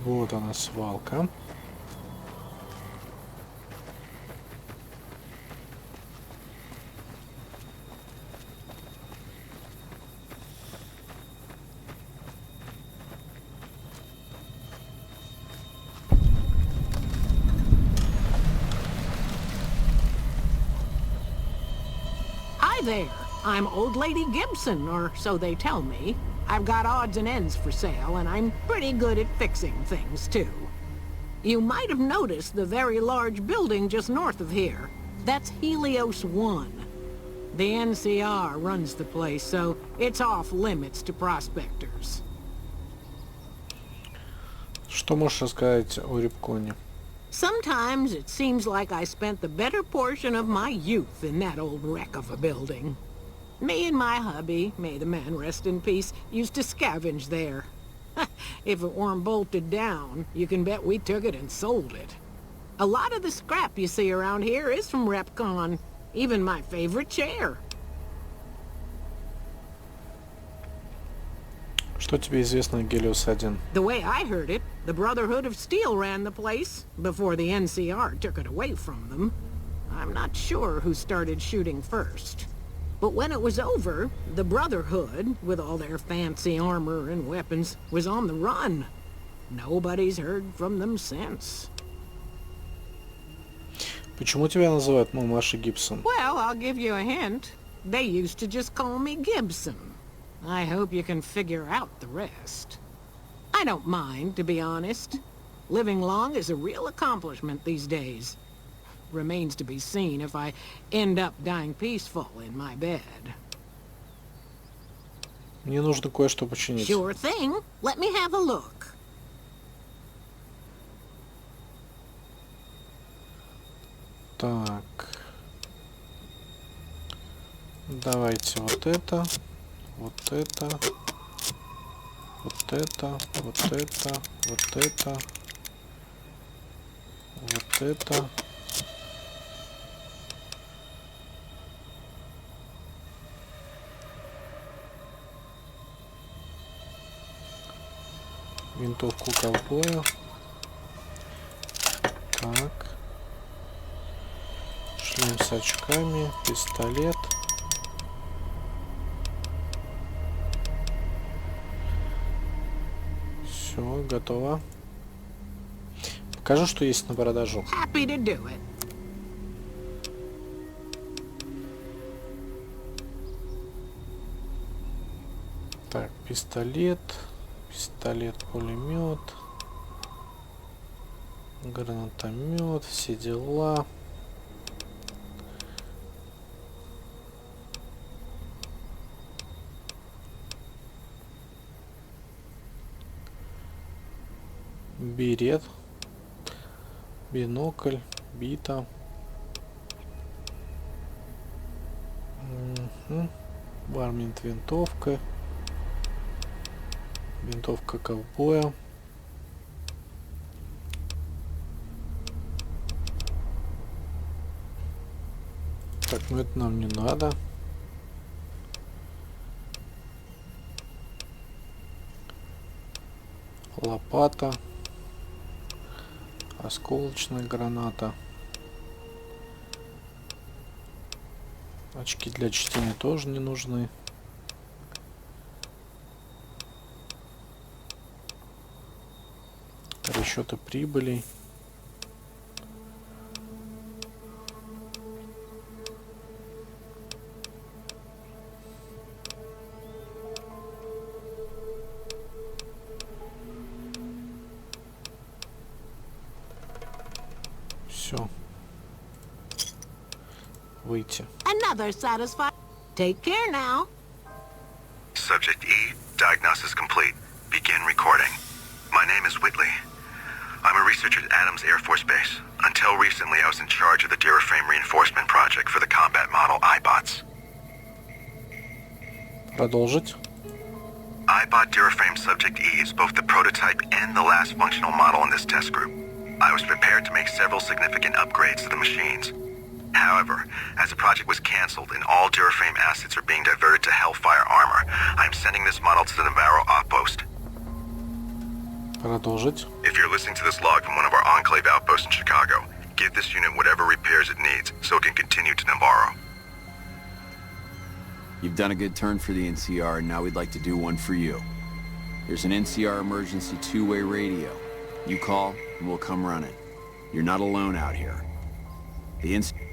Вот она, свалка. Hi there. I'm Old Lady Gibson, or so they tell me. I've got odds and ends for sale, and I'm pretty good at fixing things, too. You might have noticed the very large building just north of here. That's Helios 1. The NCR runs the place, so it's off limits to prospectors. Что можешь рассказать о Рипконе? Sometimes it seems like I spent the better portion of my youth in that old wreck of a building. Me and my hubby, may the man rest in peace, used to scavenge there. If it weren't bolted down, you can bet we took it and sold it. A lot of the scrap you see around here is from Repcon. Even my favorite chair. Что тебе известно о Гелиос-1? The way I heard it, the Brotherhood of Steel ran the place before the NCR took it away from them. I'm not sure who started shooting first. But when it was over, the Brotherhood, with all their fancy armor and weapons, was on the run. Nobody's heard from them since. Почему тебя называют Мамаша Гибсон? Well, I'll give you a hint. They used to just call me Gibson. I hope you can figure out the rest. I don't mind, to be honest. Living long is a real accomplishment these days. Remains to be seen if I end up dying peaceful in my bed. Мне нужно кое-что починить. Sure thing. Let me have a look. Так. Давайте вот это. Вот это. Вот это. Вот это. Вот это. Вот это. Винтовку ковбоя. Так. Шлем с очками. Пистолет. Все, готово. Покажу, что есть на продажу. Happy to do it. Так, пистолет. Пистолет-пулемет. Гранатомет. Все дела. Берет. Бинокль. Бита. Варминт винтовка. Винтовка ковбоя. Так, ну это нам не надо. Лопата. Осколочная граната. Очки для чтения тоже не нужны. Расчеты прибылей. Все. Выйти. Another satisfied. Take care now. Subject E, diagnosis complete. Begin recording. My name is Whitley. I'm a researcher at Adams Air Force Base. Until recently, I was in charge of the Duraframe reinforcement project for the combat model iBots. Продолжить. iBot Duraframe Subject E is both the prototype and the last functional model in this test group. I was prepared to make several significant upgrades to the machines. However, as the project was canceled and all Duraframe assets are being diverted to Hellfire armor, I am sending this model to the Navarro outpost. Продолжить. If you're listening to this log from one of our Enclave outposts in Chicago, give this unit whatever repairs it needs so it can continue to Navarro. You've done a good turn for the NCR, and now we'd like to do one for you. There's an NCR emergency two-way radio. You call, and we'll come running. You're not alone out here. The NCR...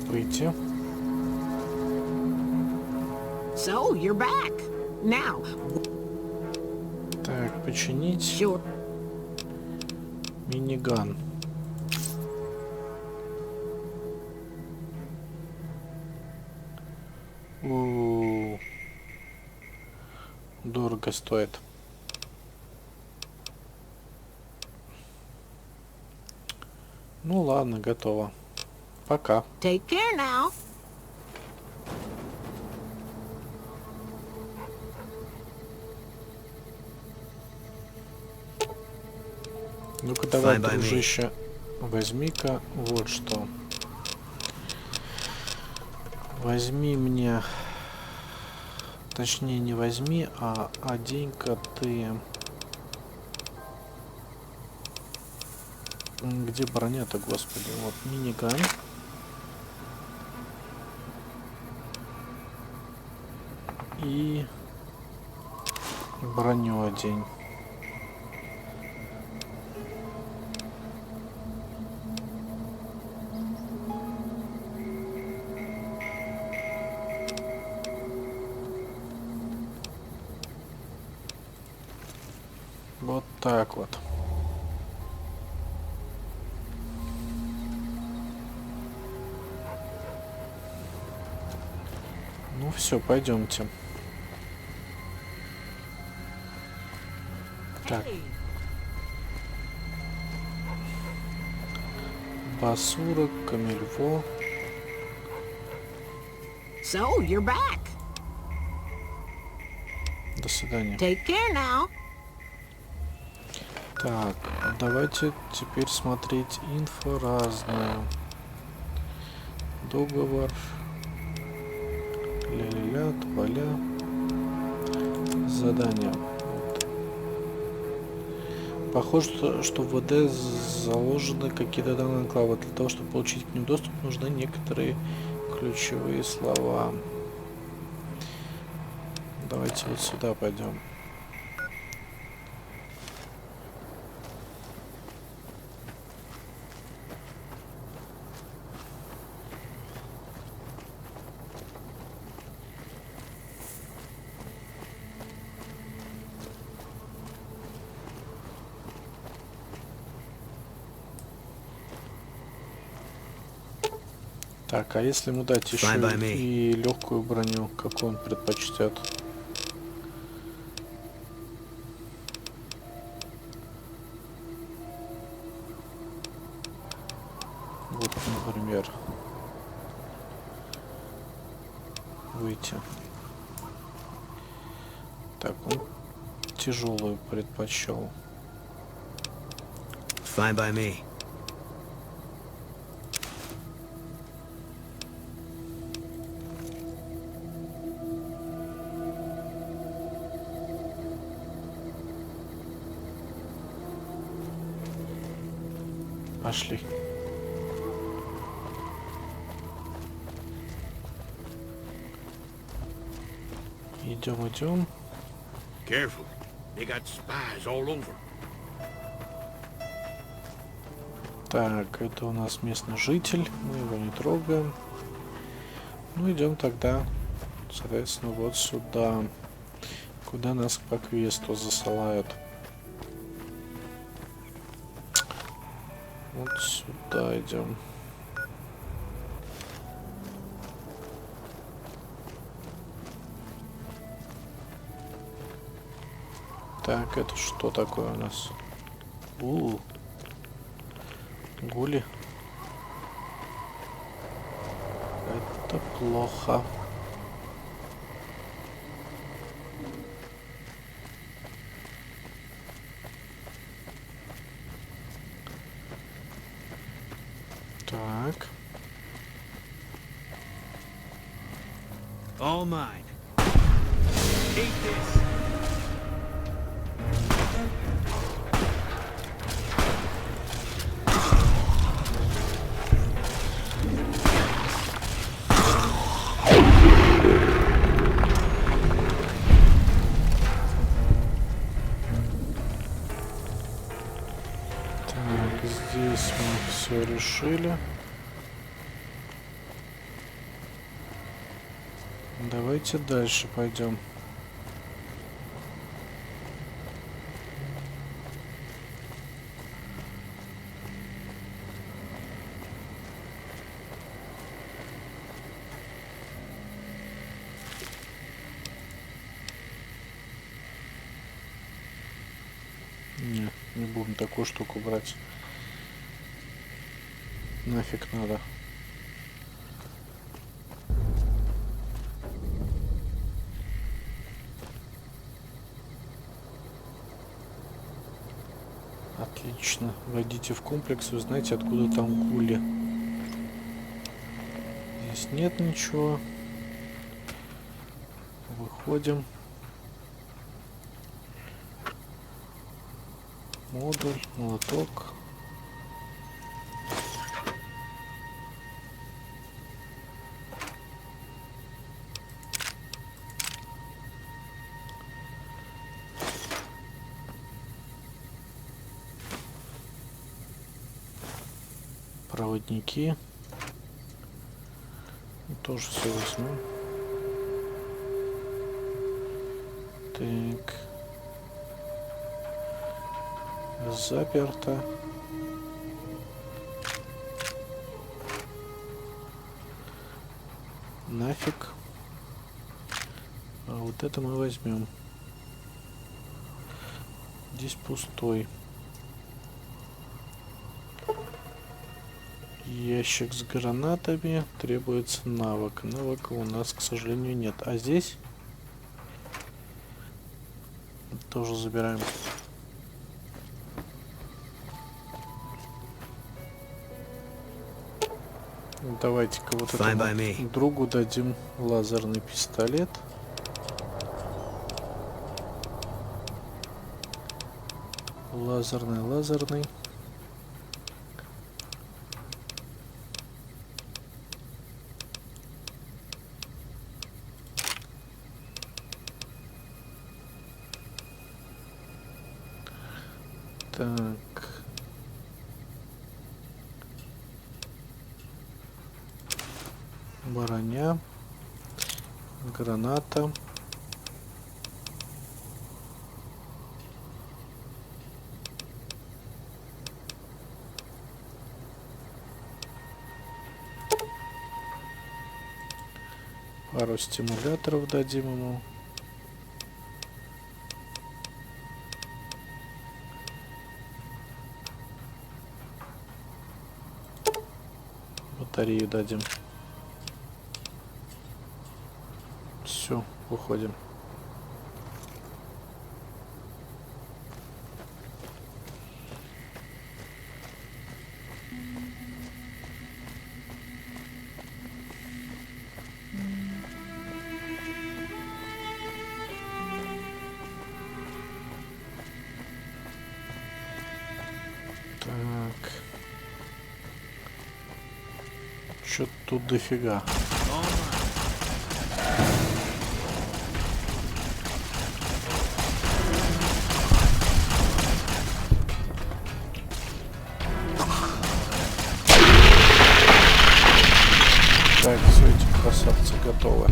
Выйти. So, you're back. Now, Так, починить. sure. Миниган. Дорого стоит. Ну ладно, готово. Пока. Take care now. Ну-ка давай, Fine by me. дружище, возьми-ка вот что. Возьми мне... Точнее, не возьми, а одень-ка ты... Где броня-то, господи? Вот, миниган. И... броню одень. Вот так вот. Ну все, пойдемте. Так. Басура, Камильво. So, you're back. До свидания. Take care now. Так, давайте теперь смотреть инфо разное. Договор. Ля-ля-ля, тополя. Задание. Вот. Похоже, что в ВД заложены какие-то данные анклава. Для того, чтобы получить к ним доступ, нужны некоторые ключевые слова. Давайте вот сюда пойдем. Так, а если ему дать еще Fine by me. и легкую броню, какую он предпочтет? Вот, например, выйти. Так, он тяжелую предпочел. Fine by me. Пошли. Идем, идем. Careful. They got spies all over. Так, это у нас местный житель. Мы его не трогаем. Ну, идем тогда, соответственно, вот сюда. Куда нас по квесту засылают. Вот сюда идем. Так, это что такое у нас? Гули. Это плохо. Так. All mine. Eat this. Так, здесь мы все решили. Давайте дальше пойдем. Не будем такую штуку брать. Нафиг надо. Отлично. Войдите в комплекс, вы знаете, откуда там гули. Здесь нет ничего. Выходим. Модуль, молоток. Проводники. Тоже все возьмем. Так. Заперто. Нафиг. А вот это мы возьмем. Здесь пустой. Ящик с гранатами. Требуется навык. Навыка у нас, к сожалению, нет. А здесь тоже забираем. Давайте-ка вот этому другу дадим лазерный пистолет. Лазерный. Так. Броня. Граната. Пару стимуляторов дадим ему. Батарею дадим. Все, уходим. Так. Что-то тут дофига. Так, все, эти красавцы готовы.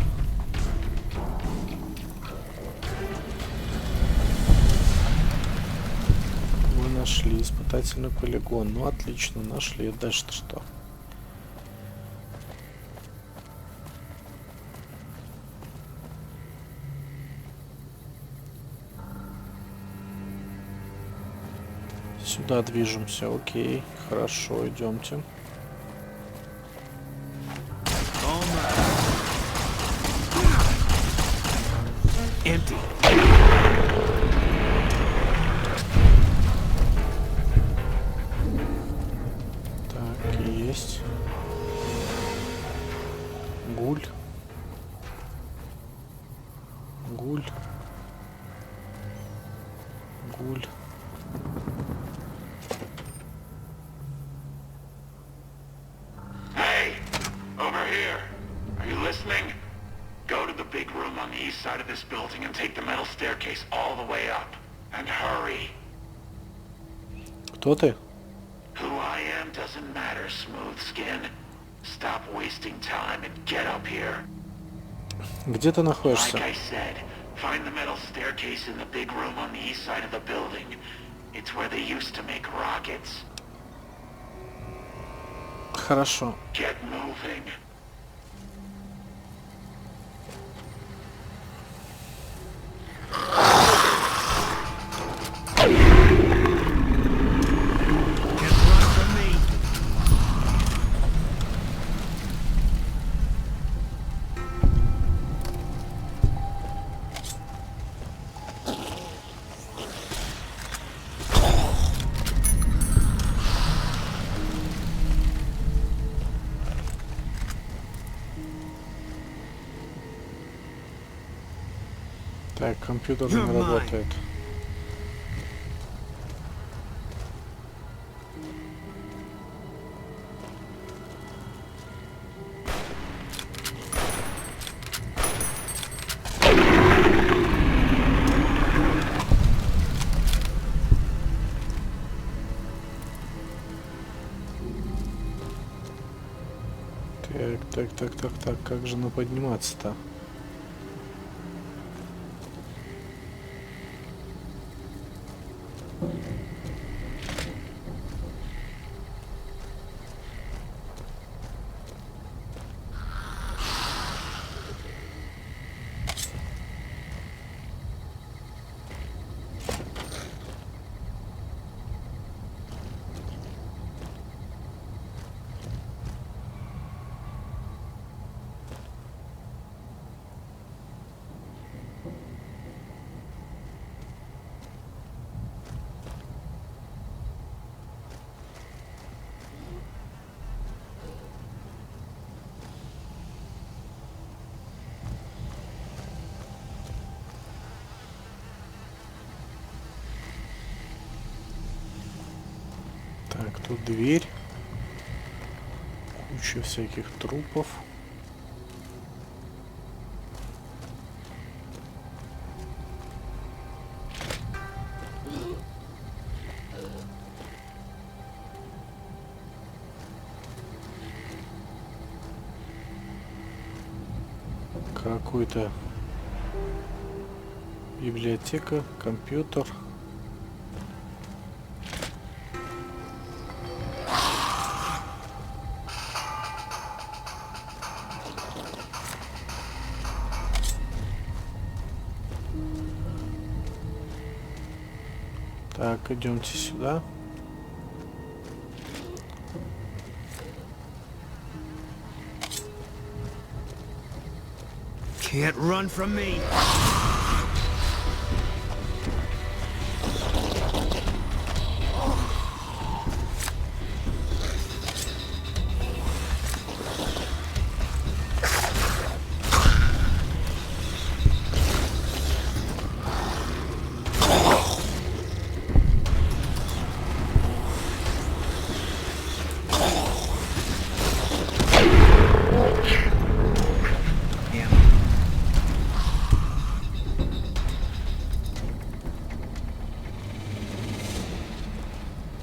Мы нашли испытательный полигон. Ну, отлично, нашли. Дальше-то что? Сюда движемся. Окей, хорошо, идемте. Empty. Так, есть. Гуль. Hey! Over here! Are you listening? Go to the big room on the east side of this building and take the metal staircase all the way up. And hurry. Кто ты? Who I am doesn't matter, smooth skin. Stop wasting time and get up here. Где ты Like находишься? I said, find the metal staircase in the big room on the east side of the building. It's where they used to make rockets. Хорошо. Get moving. Так, компьютер не работает. Так, как же нам подниматься-то? Так, тут дверь. Куча всяких трупов. Какой-то библиотека, компьютер. Так, идемте сюда. Can't run from me.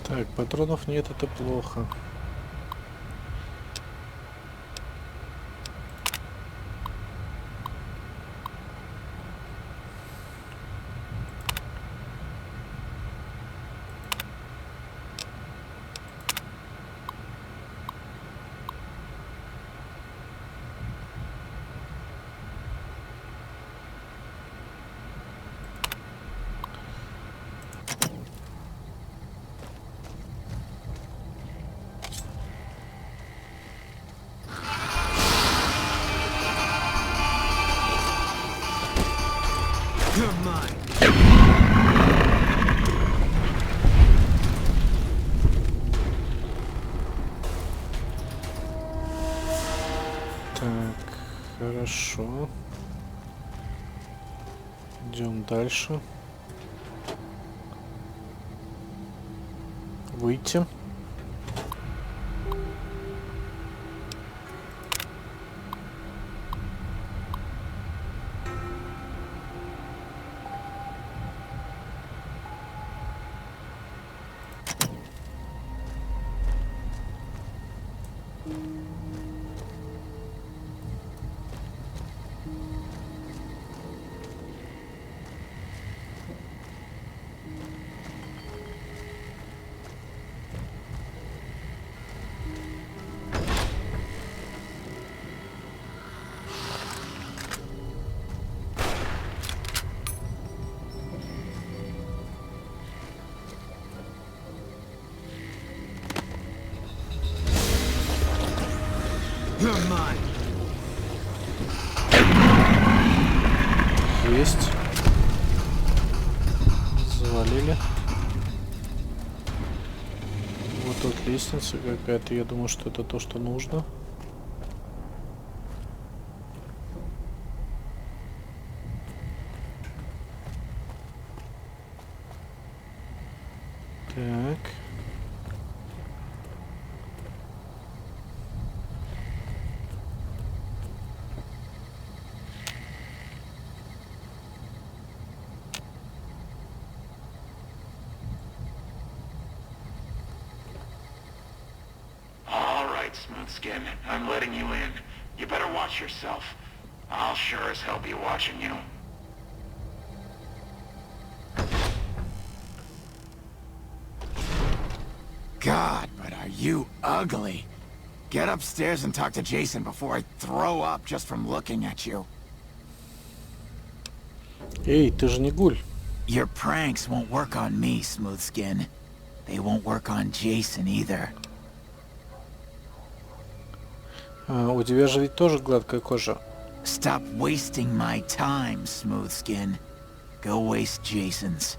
Так, патронов нет, это плохо. You're mine. Так, хорошо. Идем дальше. выйти. Есть. Завалили. Вот тут лестница какая-то. Я думаю, что это то, что нужно. Так. All right, Smoothskin. I'm letting you in. You better watch yourself. I'll sure as hell be watching you. God, but are you ugly. Get upstairs and talk to Jason before I throw up just from looking at you. Эй, ты же не гуль. Your pranks won't work on me, Smoothskin. They won't work on Jason either. У тебя же ведь тоже гладкая кожа. Stop wasting my time, Smoothskin. Go waste Jason's.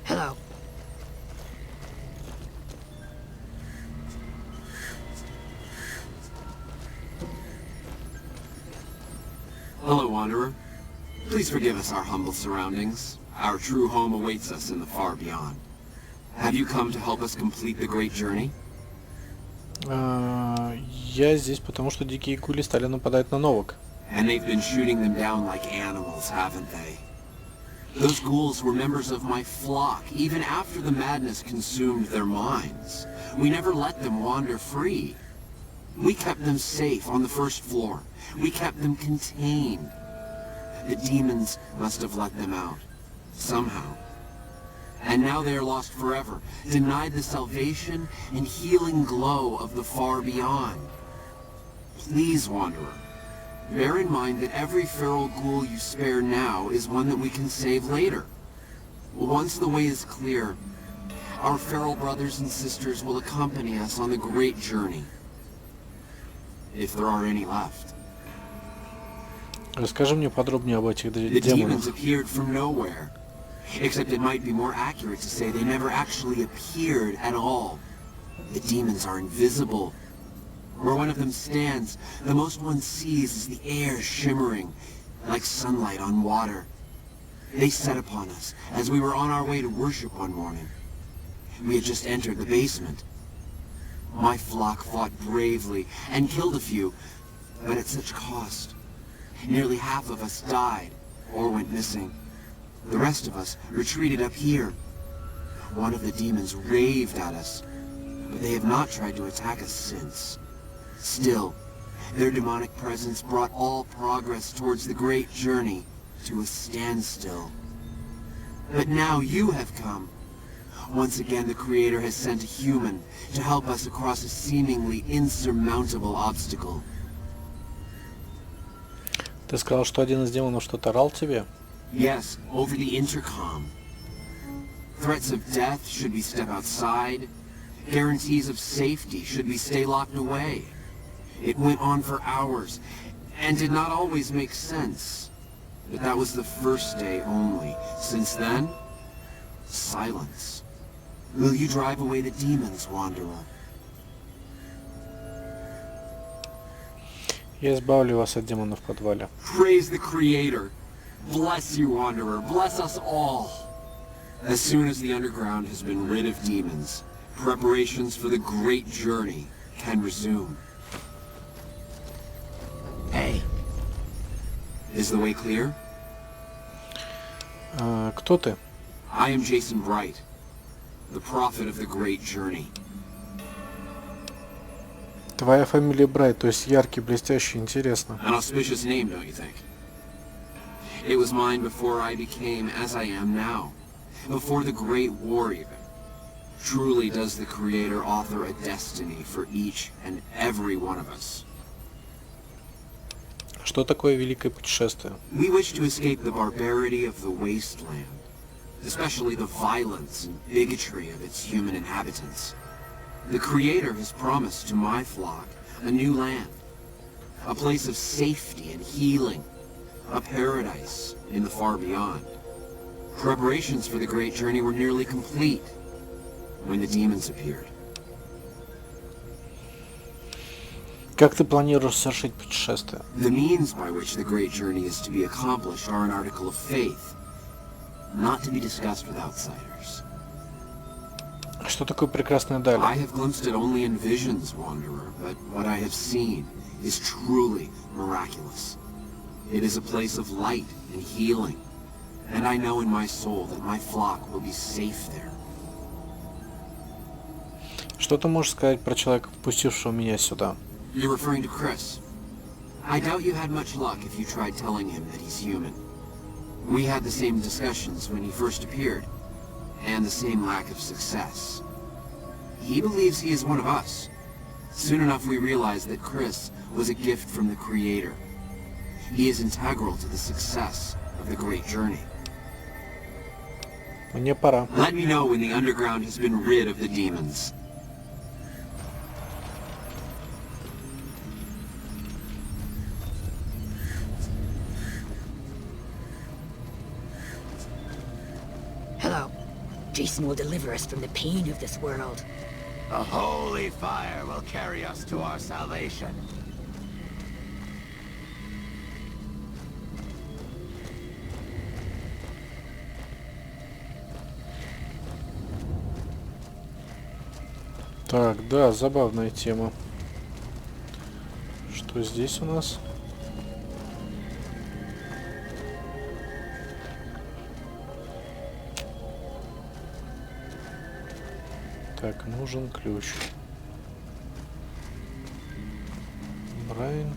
Hello. Hello, Wanderer. Please forgive us our humble surroundings. Our true home awaits us in the far beyond. Have you come to help us complete the great journey? Я здесь, потому что дикие гули стали нападать на новок. And they've been shooting them down like animals, haven't they? Those ghouls were members of my flock, even after the madness consumed their minds. We never let them wander free. We kept them safe on the first floor. We kept them contained. The demons must have let them out, somehow. And now they are lost forever, denied the salvation and healing glow of the far beyond. Please, Wanderer, bear in mind that every feral ghoul you spare now is one that we can save later. Once the way is clear, our feral brothers and sisters will accompany us on the great journey. If there are any left. Расскажи мне подробнее об этих The демонах. demons appeared from nowhere. Except it might be more accurate to say they never actually appeared at all. The demons are invisible. Where one of them stands, the most one sees is the air shimmering, like sunlight on water. They set upon us as we were on our way to worship one morning. We had just entered the basement. My flock fought bravely and killed a few, but at such cost. Nearly half of us died or went missing. The rest of us retreated up here. One of the demons raved at us, but they have not tried to attack us since. Still, their demonic presence brought all progress towards the great journey to a standstill. But now you have come. Once again, the Creator has sent a human to help us across a seemingly insurmountable obstacle. Ты сказал, что один из демонов что-то орал тебе? Yes, over the intercom. Threats of death should we step outside. Guarantees of safety should we stay locked away. It went on for hours, and did not always make sense. But that was the first day only. Since then, silence. Will you drive away the demons, Wanderer? Я избавлю вас от демона в подвале. Praise the Creator. Bless you, Wanderer. Bless us all. As soon as the underground has been rid of demons, preparations for the great journey can resume. Hey. Is the way clear? Кто ты? I am Jason Bright, the prophet of the great journey. Твоя фамилия Брайт, то есть яркий, блестящий, интересно. An auspicious name, don't you think? It was mine before I became as I am now. Before the Great War, even. Truly does the Creator author a destiny for each and every one of us. Что такое великое путешествие? We wish to escape the barbarity of the wasteland, especially the violence and bigotry of its human inhabitants. The Creator has promised to my flock a new land, a place of safety and healing, a paradise in the far beyond. Preparations for the great journey were nearly complete when the demons appeared. Как ты планируешь совершить путешествие? The means by which the great journey is to be accomplished are an article of faith, not to be discussed with outsiders. Что такое прекрасная даль? I have glimpsed it only in visions, Wanderer, but what I have seen is truly miraculous. It is a place of light and healing, and I know in my soul that my flock will be safe there. Что ты можешь сказать про человека, впустившего меня сюда? You're referring to Chris. I doubt you had much luck if you tried telling him that he's human. We had the same discussions when he first appeared, and the same lack of success. He believes he is one of us. Soon enough we realized that Chris was a gift from the Creator. He is integral to the success of the great journey. Мне пора. Let me know when the underground has been rid of the demons. Hello. Jason will deliver us from the pain of this world. A holy fire will carry us to our salvation. Так, да, забавная тема. Что здесь у нас? Так, нужен ключ. Брайан.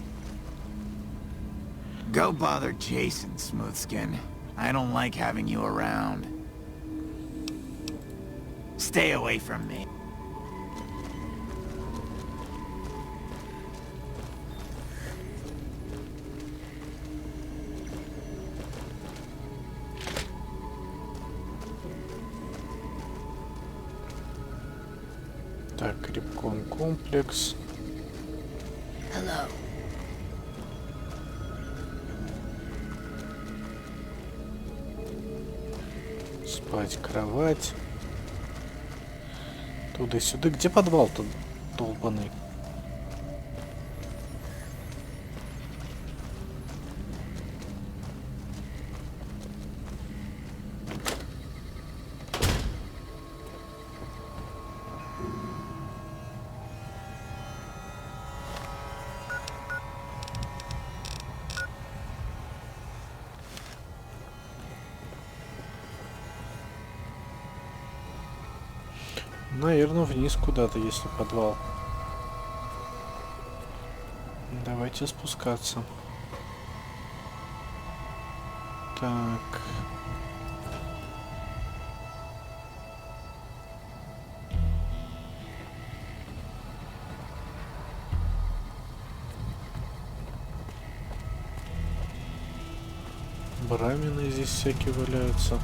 Go bother Jason, Smoothskin. I don't like having you around. Stay away from me. Так, Крипкон комплекс. Hello. Спать, кровать. Туда-сюда. Где подвал-то долбаный? Наверное, вниз куда-то, если подвал. Давайте спускаться. Так. Брамины здесь всякие валяются.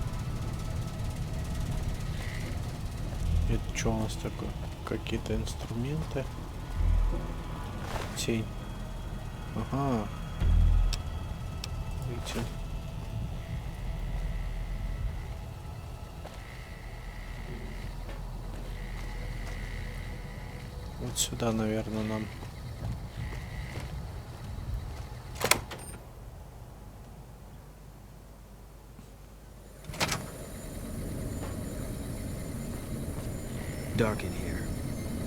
Это что у нас такое? Какие-то инструменты. Тень. Ага. Видите? Вот сюда, наверное, нам. dark in here.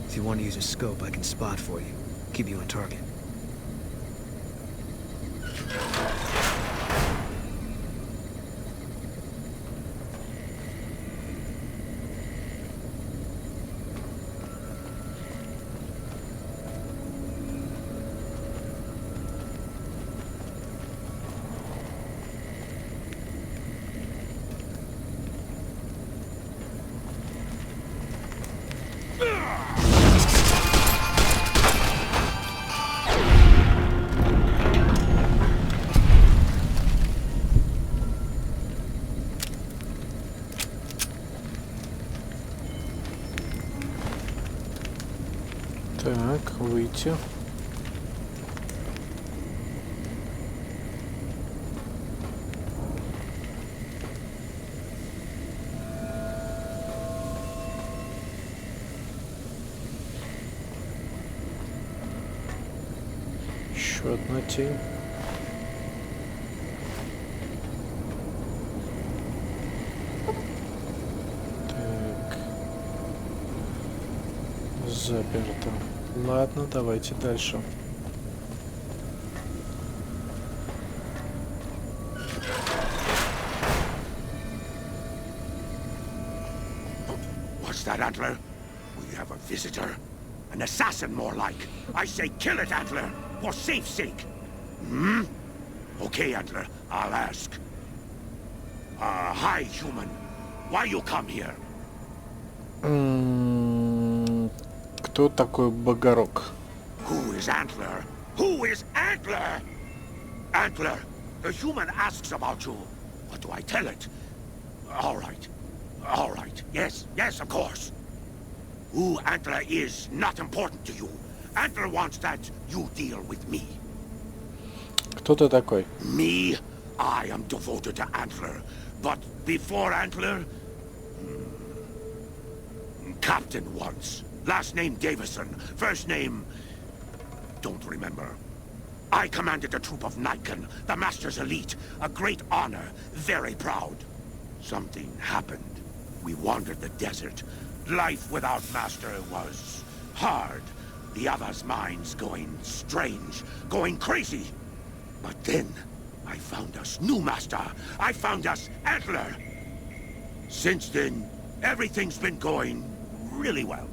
If you want to use a scope, I can spot for you. Keep you on target. Так, выйти. Еще одна тень. Так. Заперто. Ладно, давайте дальше. What's that, Antler? We have a visitor. An assassin, more like. I say kill it, Antler, for safe's sake. Hmm? Okay, Antler, I'll ask. Hi, human. Why you come here? Кто такой Богорок? Who is Antler? Who is Antler? Antler, the human asks about you. What do I tell it? All right. All right. Yes, yes, of course. Who Antler is not important to you. Antler wants that you deal with me. Кто ты такой? Me? I am devoted to Antler. But before Antler... Captain once. Last name Davison. First name... Don't remember. I commanded a troop of Nightkin, the Master's elite. A great honor. Very proud. Something happened. We wandered the desert. Life without Master was hard. The others' minds going strange, going crazy. But then, I found us new Master. I found us Antler. Since then, everything's been going really well.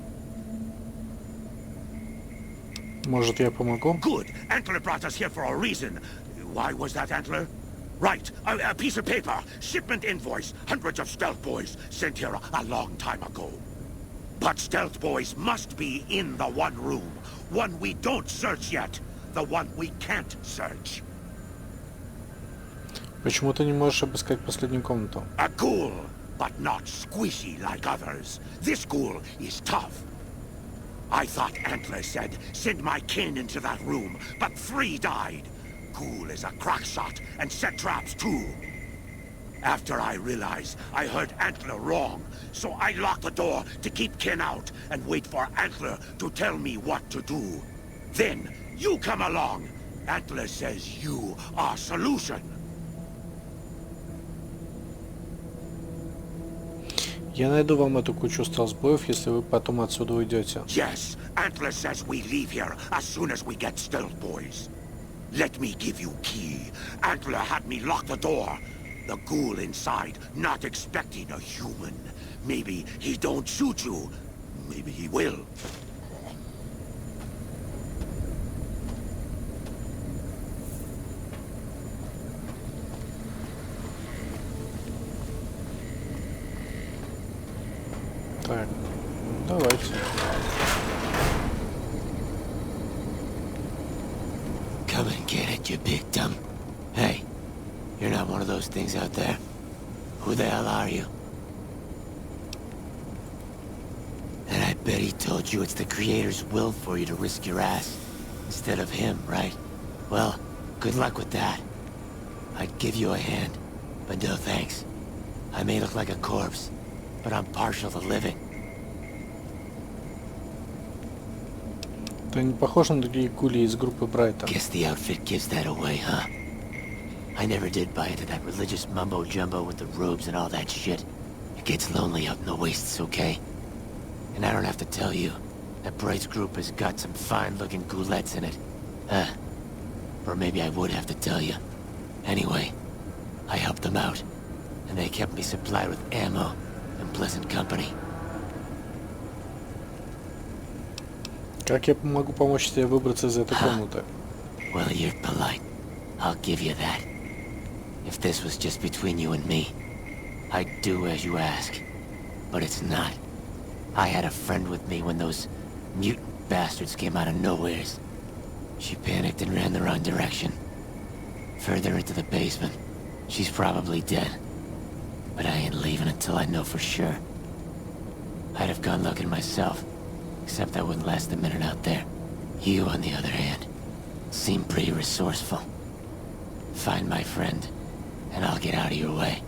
Может, я помогу? Good. Antler brought us here for a reason. Why was that, Antler? Right. A piece of paper. Shipment invoice. Hundreds of stealth boys sent here a long time ago. But stealth boys must be in the one room. One we don't search yet. The one we can't search. Почему ты не можешь обыскать последнюю комнату? A ghoul, but not squishy like others. This ghoul is tough. I thought Antler said, send my kin into that room, but 3 died. Ghoul is a crack shot and set traps too. After I realized I heard Antler wrong, so I locked the door to keep kin out and wait for Antler to tell me what to do. Then, you come along. Antler says you are solution. Я найду вам эту кучу стелс-боев, если вы потом отсюда уйдете. Yes, Antler says we leave here as soon as we get stealth boys. Let me give you key. Antler had me lock the door. The ghoul inside, not expecting a human. Maybe he don't shoot you. Maybe he will. Так, давайте. Come and get it, you big dumb. Hey, you're not one of those things out there. Who the hell are you? And I bet he told you it's the Creator's will for you to risk your ass instead of him, right? Well, good luck with that. I'd give you a hand, but no thanks. I may look like a corpse, but I'm partial to living. Ты не похож на другие гули из группы Брайта. Guess the outfit gives that away, huh? I never did buy into that religious mumbo-jumbo with the robes and all that shit. It gets lonely out in the wastes, okay? And I don't have to tell you, that Bright's group has got some fine-looking goulettes in it. Or maybe I would have to tell you. Anyway, I helped them out, and they kept me supplied with ammo and pleasant company. Как я могу помочь тебе выбраться из этой комнаты? Well, you're polite. I'll give you that. If this was just between you and me, I'd do as you ask. But it's not. I had a friend with me when those mutant bastards came out of nowheres. She panicked and ran the wrong direction. Further into the basement. She's probably dead. But I ain't leaving until I know for sure. I'd have gone looking myself, except I wouldn't last a minute out there. You, on the other hand, seem pretty resourceful. Find my friend, and I'll get out of your way.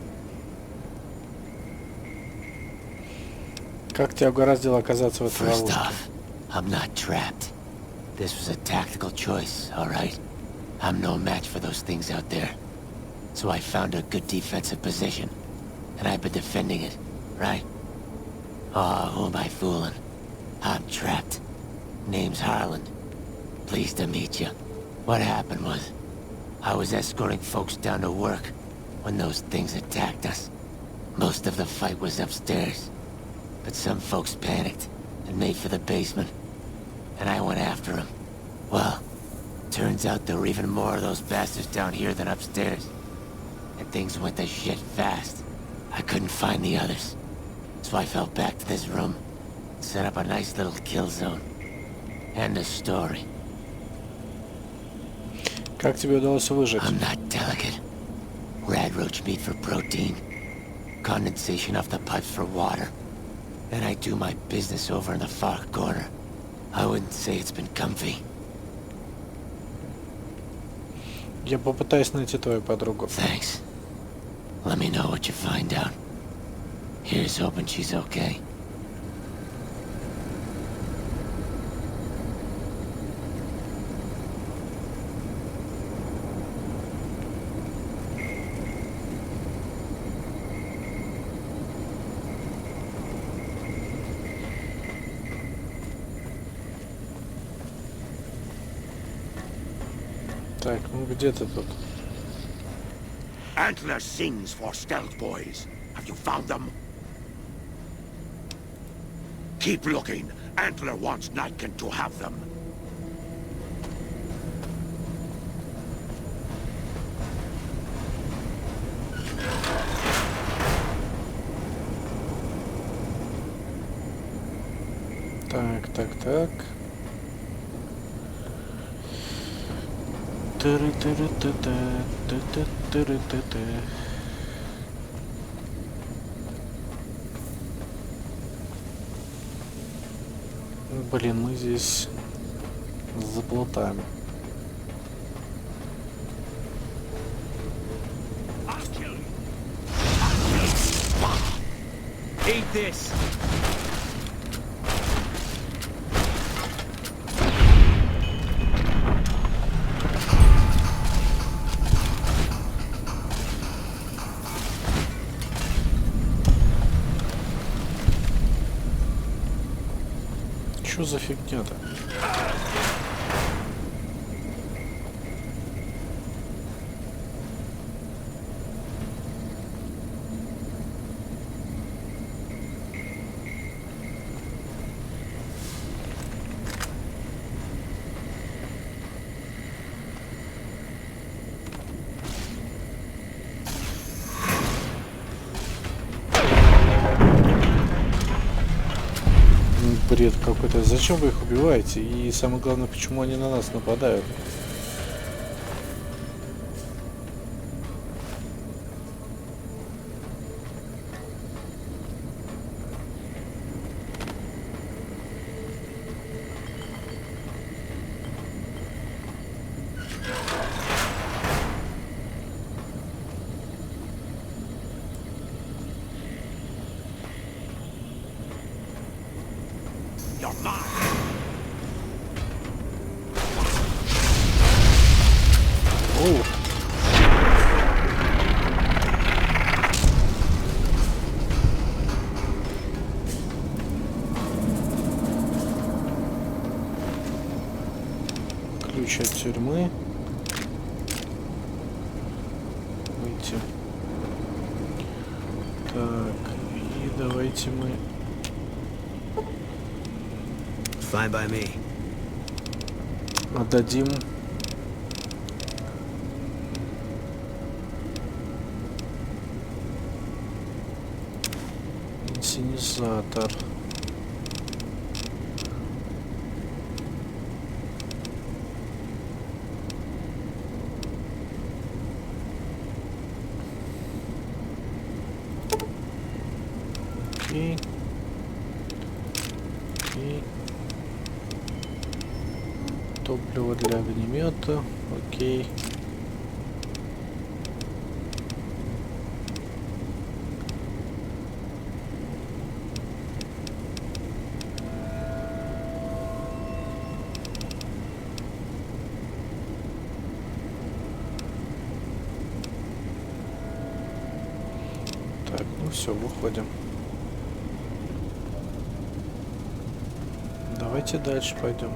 Как тебя угораздило оказаться в этой First ловушке? off, I'm not trapped. This was a tactical choice, all right? I'm no match for those things out there. So I found a good defensive position, and I've been defending it, right? Oh, who am I fooling? I'm trapped. Name's Harlan. Pleased to meet you. What happened was, I was escorting folks down to work when those things attacked us. Most of the fight was upstairs, but some folks panicked and made for the basement, and I went after them. Well, turns out there were even more of those bastards down here than upstairs, and things went to shit fast. I couldn't find the others, so I fell back to this room, set up a nice little kill zone. End of story. Как тебе удалось выжить? I'm not delicate. Radroach meat for protein. Condensation off the pipes for water. Then I do my business over in the far corner. I wouldn't say it's been comfy. Я попытаюсь найти твою подругу. Thanks. Let me know what you find out. Here's hoping she's okay. Так, ну где ты тут? Antler sings for stealth boys. Have you found them? Keep looking. Antler wants Nightkin to have them. Так. Блин, мы здесь заплутаем. Eat this. Что за фигня-то? Бред какой-то. Зачем вы их убиваете? И самое главное, почему они на нас нападают? You're mine. Оу. тюрьмы. Выйти. Так, и давайте мы... Fine by me. Отдадим... Инсценизатор. Окей. Окей. Топливо для огнемета. Окей. Так, ну все, выходим. Давайте дальше пойдем.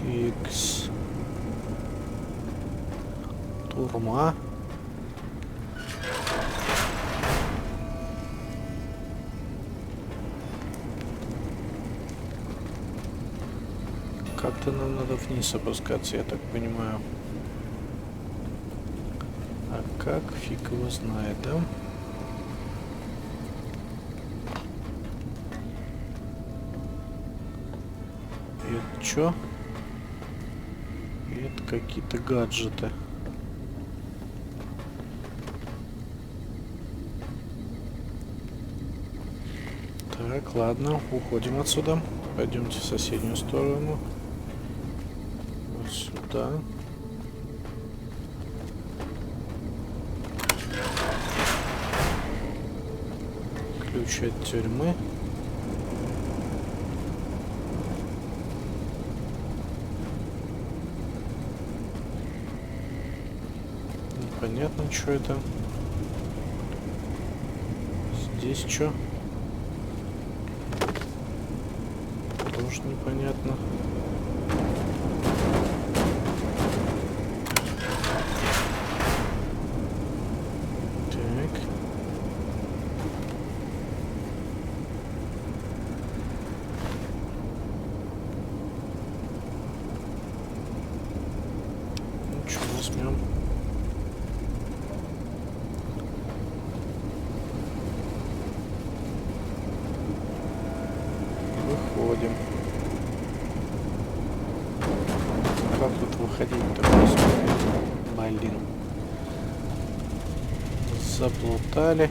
Икс. Турма. Как-то нам надо вниз опускаться, я так понимаю. А как? Фиг его знает, да? Это чё? Это какие-то гаджеты. Так, ладно, уходим отсюда. Пойдемте в соседнюю сторону. Вот сюда. Ключ от тюрьмы. Непонятно, что это. Здесь что? Тоже непонятно. Так. Ну что, возьмем? Выходим. Как тут выходить-то? Блин. Заплутали.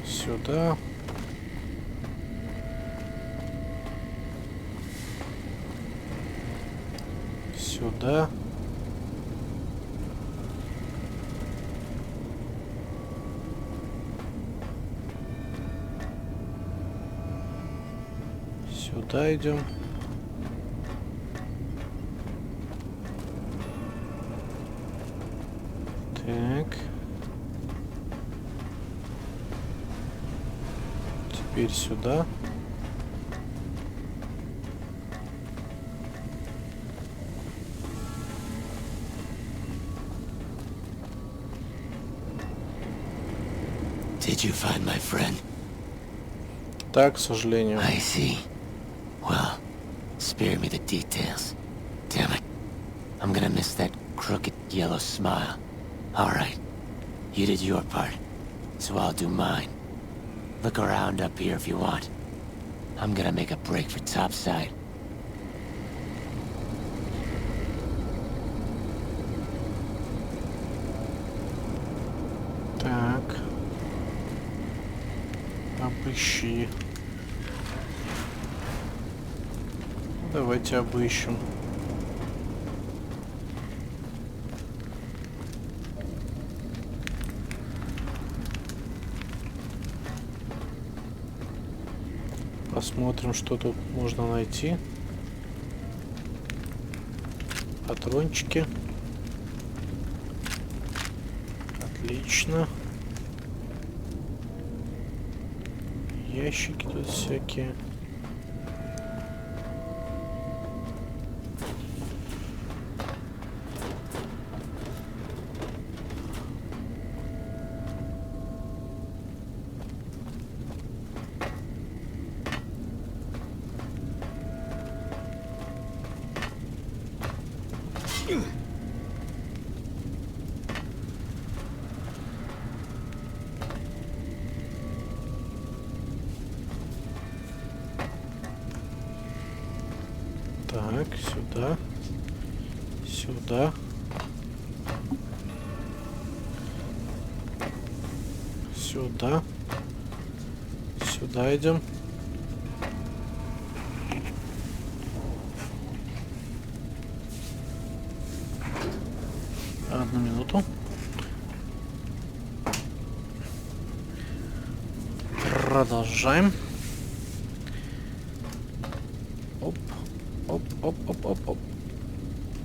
Сюда. Сюда. Сюда идем. Так. Теперь сюда. Did you find my friend? Так, к сожалению. I see. Well, spare me the details. Damn it. I'm gonna miss that crooked yellow smile. Alright. You did your part, so I'll do mine. Look around up here if you want. I'm gonna make a break for topside. Так. Обыщи. Давайте обыщем. Посмотрим, что тут можно найти. Патрончики. Отлично. Ящики тут всякие. Так, сюда. Сюда. Сюда. Сюда идем. Одну минуту. Продолжаем. Оп, оп, оп, оп, оп, оп.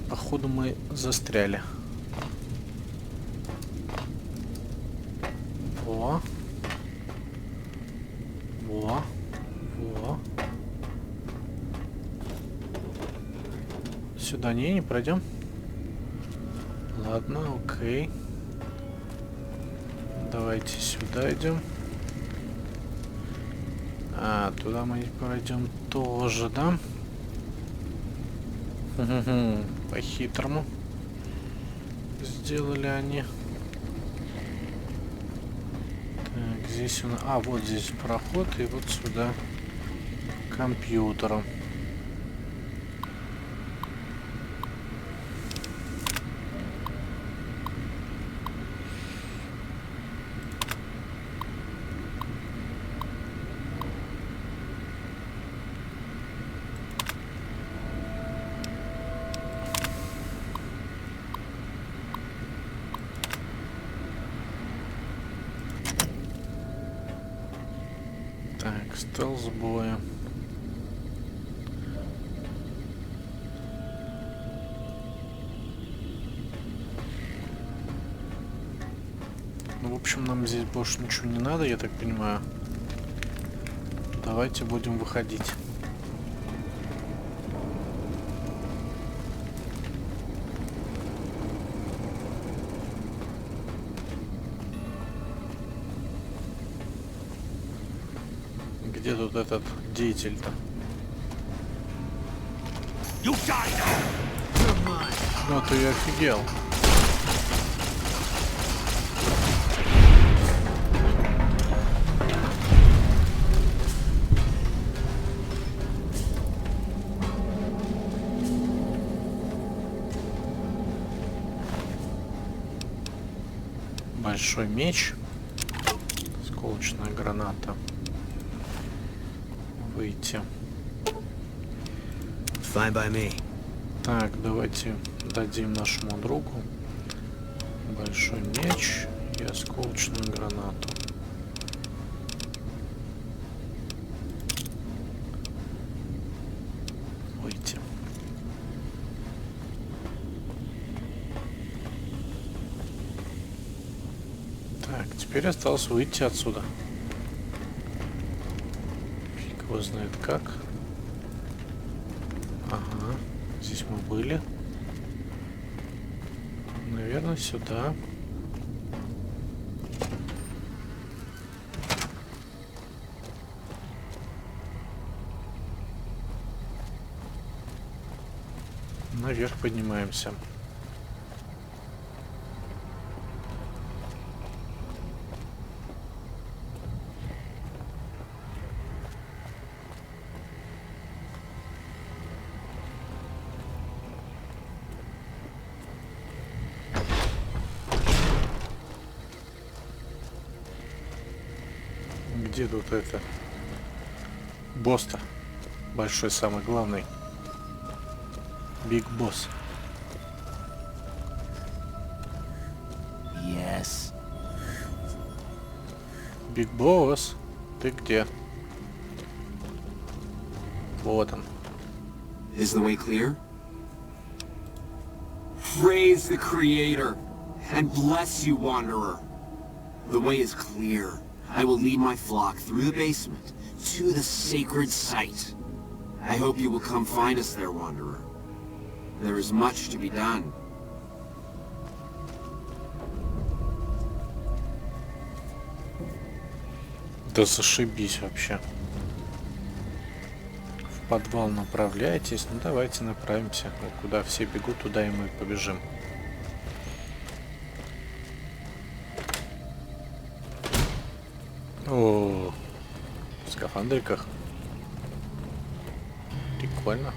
Походу мы застряли. Во. Во. Во. Сюда не пройдем. Ладно, окей. Давайте сюда идем. А, туда мы пройдем тоже, да? По-хитрому сделали они. Так, здесь у нас... А, вот здесь проход, и вот сюда к компьютеру. Так, стелс-боя. Ну, в общем, нам здесь больше ничего не надо, я так понимаю. Давайте будем выходить. Где тут этот деятель-то? Ну ты и офигел. Большой меч. Осколочная граната. Выйти. Fine by me. Так, давайте дадим нашему другу большой меч и осколочную гранату. Выйти. Так, теперь осталось выйти отсюда. Фиг его знает как. Ага, здесь мы были. Наверное, сюда. Наверх поднимаемся. Где тут это? Босс-то. Большой, самый главный. Биг босс. Yes. Биг босс. Ты где? Вот он. Is the way clear? Praise the Creator, and bless you, Wanderer. The way is clear. I will lead my flock through the basement to the sacred site. I hope you will come find us there, Wanderer. There is much to be done. Да зашибись вообще. подвал направляетесь. Ну, давайте направимся. Куда все бегут, туда и мы побежим. О, в скафандриках. Прикольно.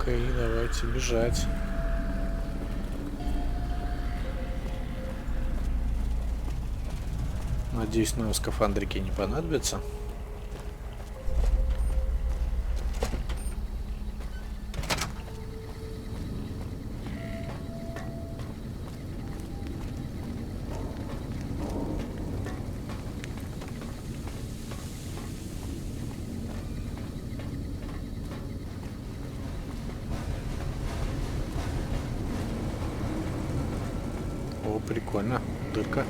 Окей, давайте бежать. Надеюсь, нам скафандрики не понадобятся. О, прикольно. Дырка.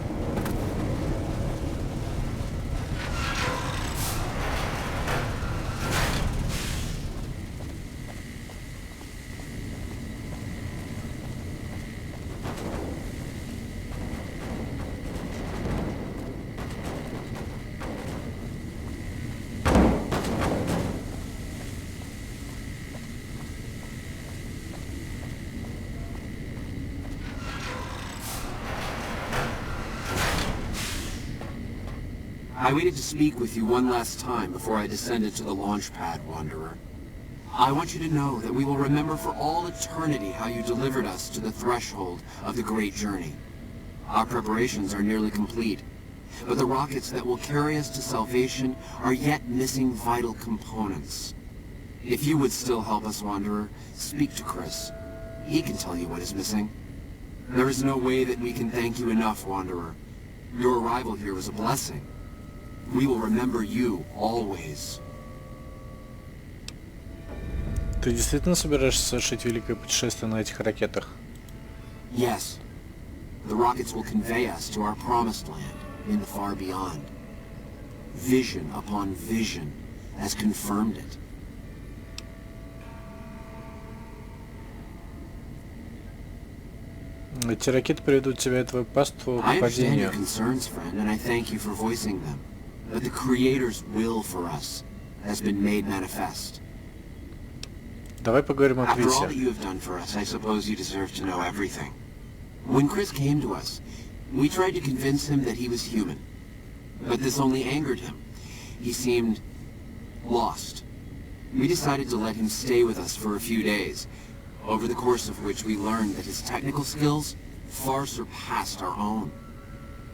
I waited to speak with you one last time before I descended to the launch pad, Wanderer. I want you to know that we will remember for all eternity how you delivered us to the threshold of the great journey. Our preparations are nearly complete, but the rockets that will carry us to salvation are yet missing vital components. If you would still help us, Wanderer, speak to Chris. He can tell you what is missing. There is no way that we can thank you enough, Wanderer. Your arrival here was a blessing. We will remember you always. Ты действительно собираешься совершить великое путешествие на этих ракетах? Yes. The rockets will convey us to our promised land in the far beyond. Vision upon vision has confirmed it. Эти ракеты приведут тебя и твой паству к I understand your падению. concerns, friend, and I thank you for voicing them. But the Creator's will for us has been made manifest. Давай поговорим о After all that Крисе. you have done for us, I suppose you deserve to know everything. When Chris came to us, we tried to convince him that he was human. But this only angered him. He seemed lost. We decided to let him stay with us for a few days, over the course of which we learned that his technical skills far surpassed our own.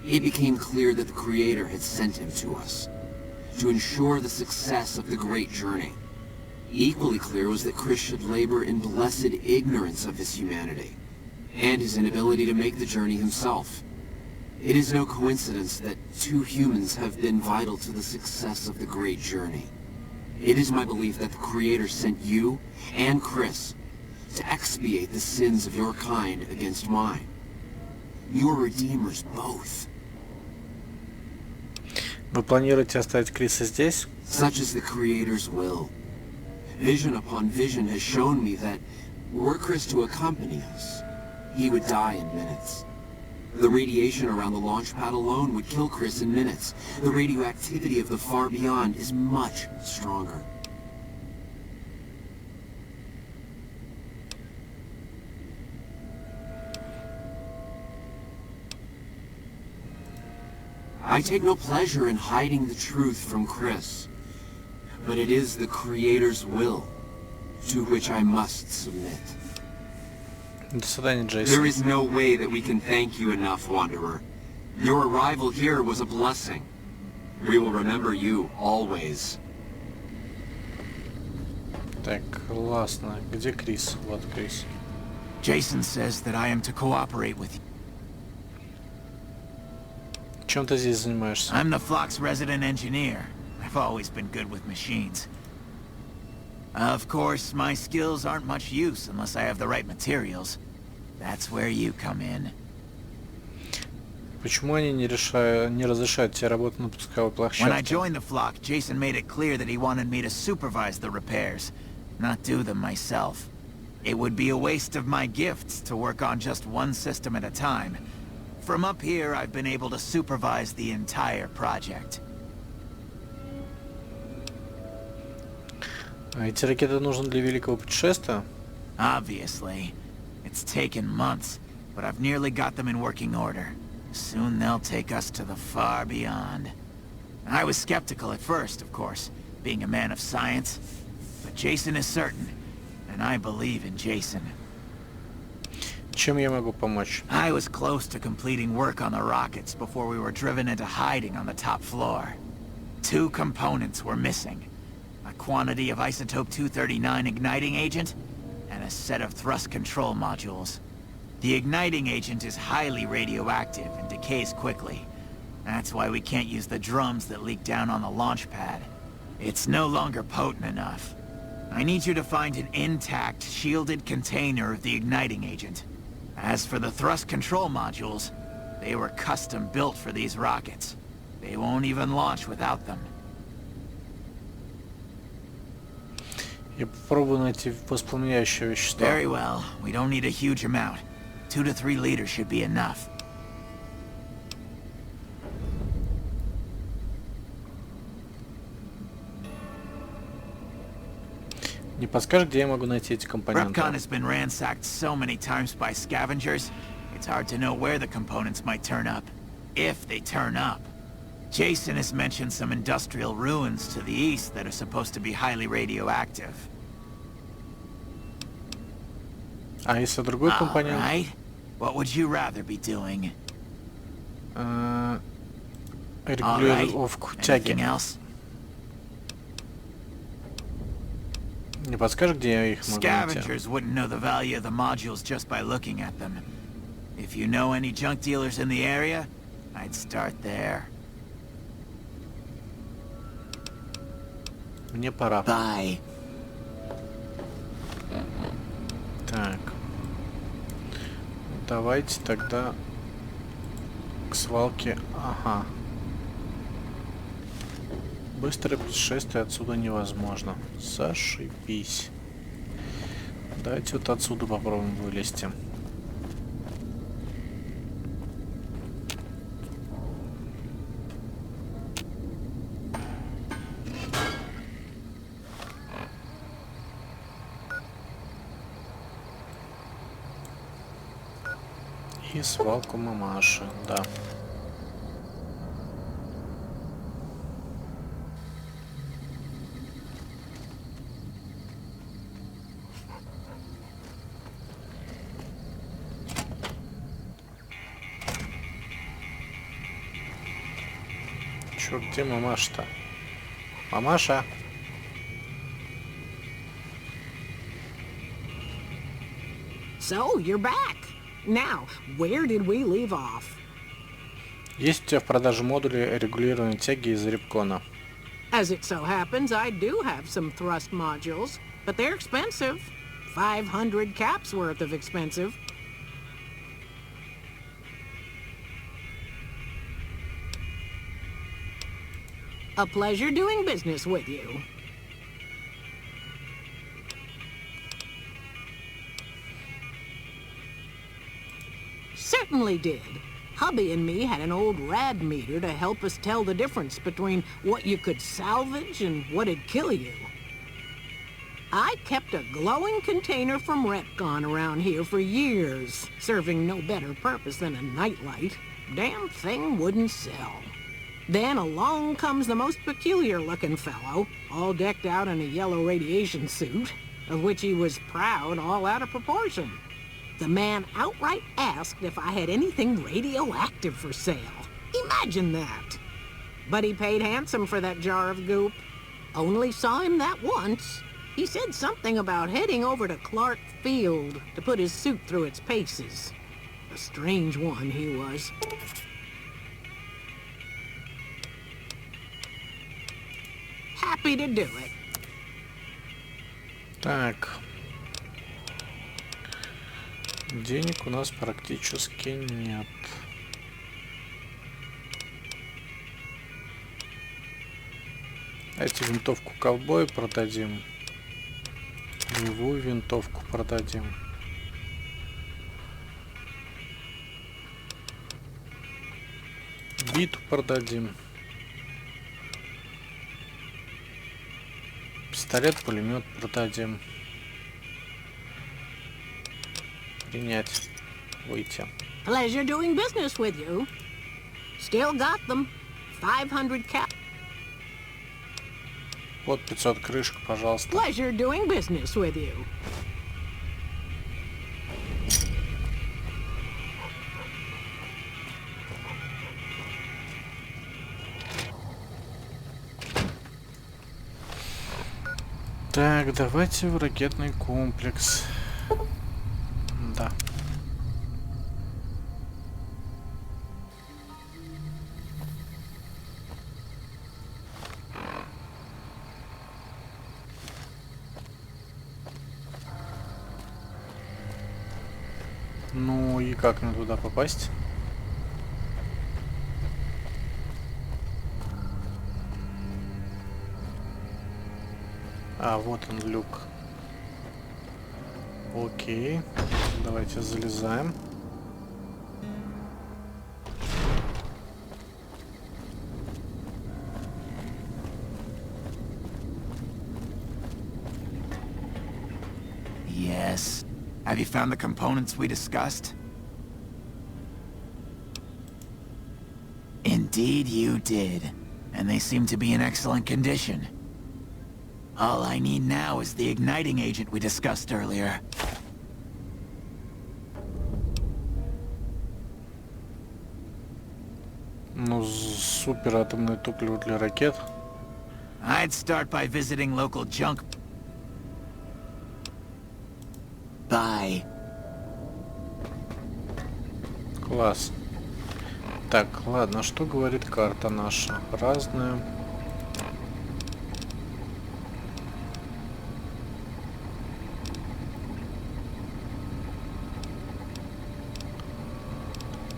It became clear that the Creator had sent him to us, to ensure the success of the great journey. Equally clear was that Chris should labor in blessed ignorance of his humanity, and his inability to make the journey himself. It is no coincidence that two humans have been vital to the success of the great journey. It is my belief that the Creator sent you and Chris to expiate the sins of your kind against mine. You are redeemers both. Вы планируете оставить Криса здесь? Such is the Creator's will. Vision upon vision has shown me that were Chris to accompany us, he would die in minutes. The radiation around the launch pad alone would kill Chris in minutes. The radioactivity of the far beyond is much stronger. I take no pleasure in hiding the truth from Chris, but it is the Creator's will to which I must submit. До свидания, There Джейсон. is no way that we can thank you enough, Wanderer. Your arrival here was a blessing. We will remember you always. Так, классно. Где Крис? Вот Крис. Jason says that I am to cooperate with you. Чем ты здесь занимаешься? I'm the flock's resident engineer. I've always been good with machines. Of course, my skills aren't much use unless I have the right materials. That's where you come in. Почему они не разрешают тебе работать на пусковой When I площадке? joined the flock, Jason made it clear that he wanted me to supervise the repairs, not do them myself. It would be a waste of my gifts to work on just one system at a time. From up here, I've been able to supervise the entire project. А эти ракеты нужны для великого путешествия? Obviously. It's taken months, but I've nearly got them in working order. Soon they'll take us to the far beyond. I was skeptical at first, of course, being a man of science. But Jason is certain, and I believe in Jason. Чем я могу помочь? I was close to completing work on the rockets before we were driven into hiding on the top floor. 2 components were missing. A quantity of isotope 239 igniting agent, and a set of thrust control modules. The igniting agent is highly radioactive and decays quickly. That's why we can't use the drums that leak down on the launch pad. It's no longer potent enough. I need you to find an intact, shielded container of the igniting agent. As for the thrust control modules, they were custom built for these rockets. They won't even launch without them. Я попробую найти воспламеняющее вещество. Very well. We don't need a huge amount. 2 to 3 liters should be enough. Не подскажешь, где я могу найти эти компоненты? Repcon has been ransacked so many times by scavengers, it's hard to know where the components might turn up. If they turn up. Jason has mentioned some industrial ruins to the east that are supposed to be highly radioactive. А если другой компонент? Alright. What would you rather be doing? Регулировку тяги. Anything else? Не подскажешь, где я их могу найти? Scavengers wouldn't know the value of the modules just by looking at them. If you know any junk dealers in the area, I'd start there. Мне пора. Bye. Так. Давайте тогда к свалке. Ага. Быстрое путешествие отсюда невозможно. Зашибись. Давайте вот отсюда попробуем вылезти. И свалку мамаши, да. Чё, где мамаша-то? Мамаша? So, you're back. Now, where did we leave off? Есть у тебя в продаже модули регулирования тяги из Репкона? As it so happens, I do have some thrust modules, but they're expensive. 500 caps worth of expensive. A pleasure doing business with you. Certainly did. Hubby and me had an old rad meter to help us tell the difference between what you could salvage and what'd kill you. I kept a glowing container from Retcon around here for years, serving no better purpose than a nightlight. Damn thing wouldn't sell. Then along comes the most peculiar-looking fellow, all decked out in a yellow radiation suit, of which he was proud all out of proportion. The man outright asked if I had anything radioactive for sale. Imagine that. But he paid handsome for that jar of goop. Only saw him that once. He said something about heading over to Clark Field to put his suit through its paces. A strange one he was. Happy to do it. Так. Денег у нас практически нет. Эти винтовку ковбоя продадим. Боевую винтовку продадим. Биту продадим. Пистолет, пулемет продадим. Принять. Выйти. Pleasure doing business with you. Still got them. 500 cap. Вот 500 крышек, пожалуйста. Pleasure doing business with you. Так, давайте в ракетный комплекс. Да. Ну и как нам туда попасть? А, вот он, люк. Окей. Давайте залезаем. Yes. Have you found the components we discussed? Indeed you did. And they seem to be in excellent condition. All I need now is the igniting agent we discussed earlier. Ну, супер атомное топливо для ракет. I'd start by visiting local junk. Bye. Класс. Так, ладно, что говорит карта наша? Разная.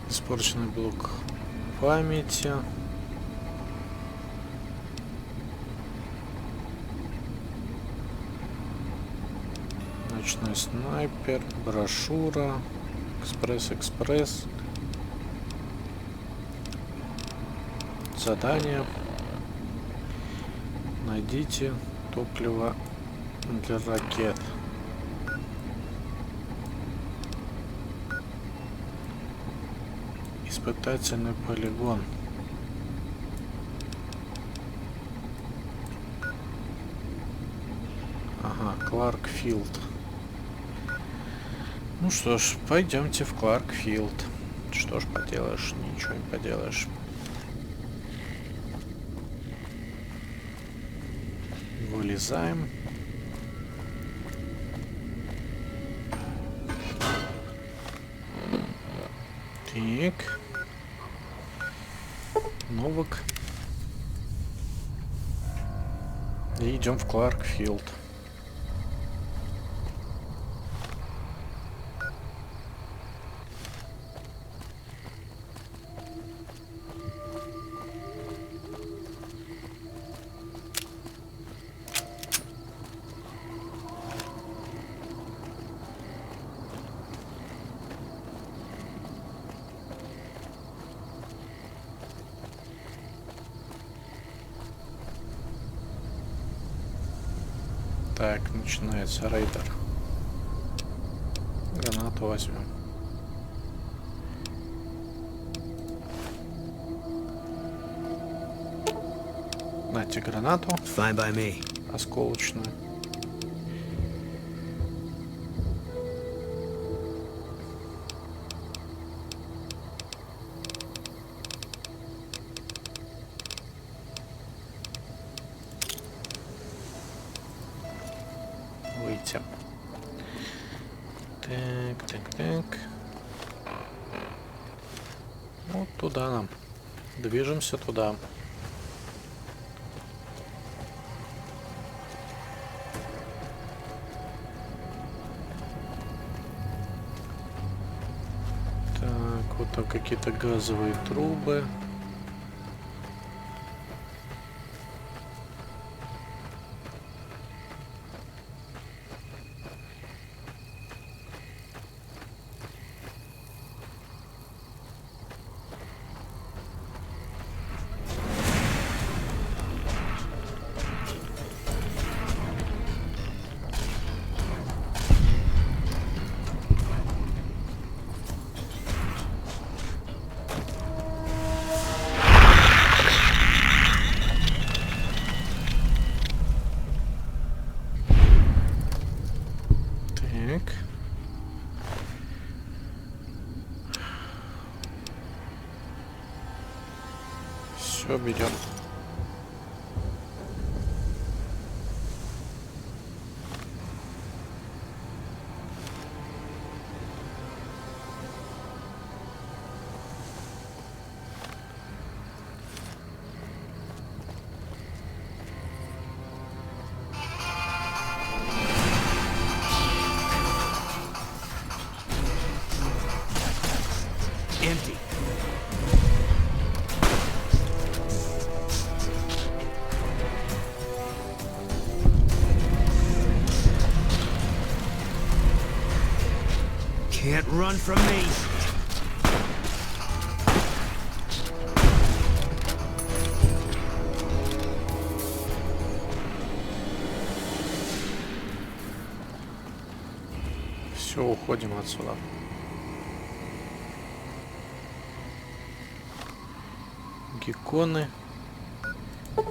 Испорченный блок памяти. Ночной снайпер, брошюра, экспресс. Задание. Найдите топливо для ракет. Испытательный полигон. Ага, Кларкфилд. Ну что ж, пойдемте в Кларкфилд. Что ж поделаешь, ничего не поделаешь. Вылезаем. Так. Новок. И идем в Кларкфилд. Так, начинается рейдер. Гранату возьмем. Дайте гранату. Fine by me. Осколочную. Выйти. Так. Вот туда нам. Движемся туда. Так, вот там какие-то газовые трубы. Все, берем. Empty. Can't run from me. Все, уходим отсюда. Гекконы,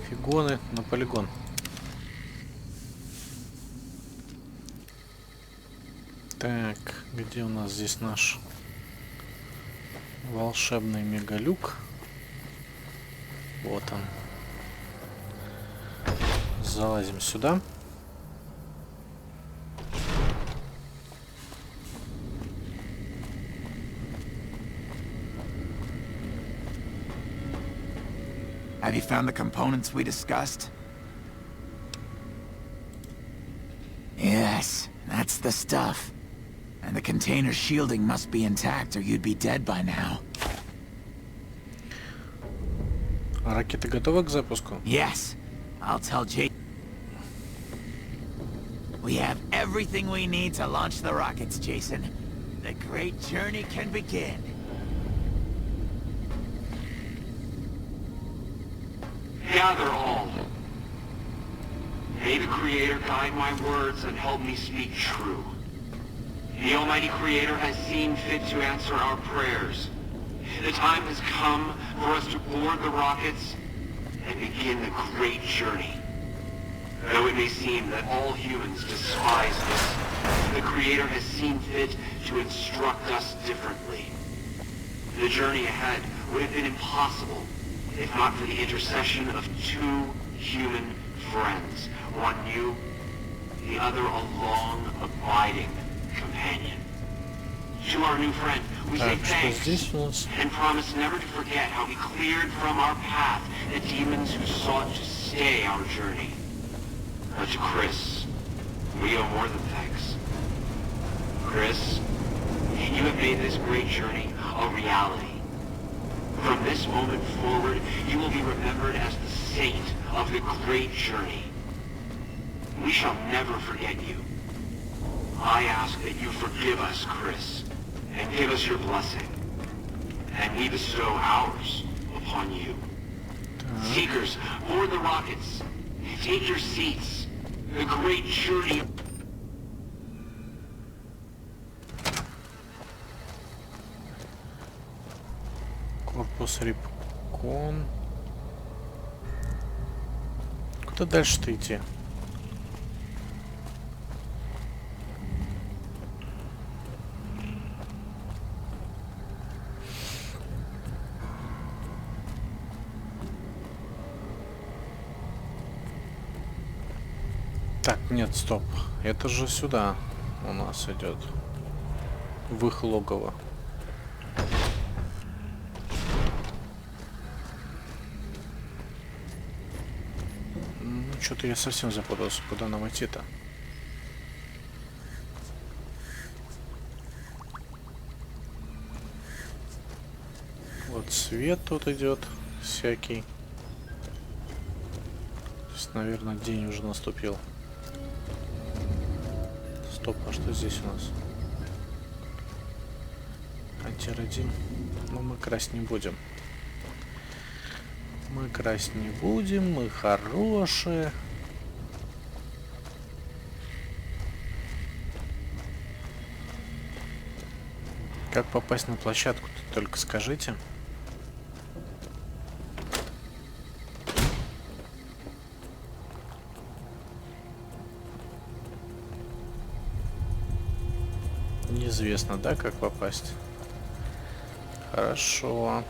фигоны на полигон. Так, где у нас здесь наш волшебный мегалюк? Вот он. Залазим сюда. Have you found the components we discussed? Yes, that's the stuff. And the container shielding must be intact or you'd be dead by now. А ракета готова к запуску? Yes, I'll tell Jake. We have everything we need to launch the rockets, Jason. The great journey can begin. Gather all. May the Creator guide my words and help me speak true. The Almighty Creator has seen fit to answer our prayers. The time has come for us to board the rockets and begin the great journey. Though it may seem that all humans despise us, the Creator has seen fit to instruct us differently. The journey ahead would have been impossible if not for the intercession of two human friends. One new, the other a long, abiding companion. To our new friend, we say thanks and promise never to forget how he cleared from our path the demons who sought to stay our journey. But to Chris, we owe more than thanks. Chris, you have made this great journey a reality. From this moment forward, you will be remembered as the saint of the great journey. We shall never forget you. I ask that you forgive us, Chris, and give us your blessing. And we bestow ours upon you. Seekers, board the rockets. Take your seats. The great journey... Корпус Рипкон. Куда дальше-то идти? Так, нет, стоп. Это же сюда у нас идет. В их логово. Что-то я совсем запутался, куда нам идти-то. Вот свет тут идет всякий. То есть, наверное, день уже наступил. Стоп, а что здесь у нас? Антирадим. Но мы красть не будем. Мы красть не будем, мы хорошие. Как попасть на площадку, только скажите. Неизвестно, да, как попасть? Хорошо.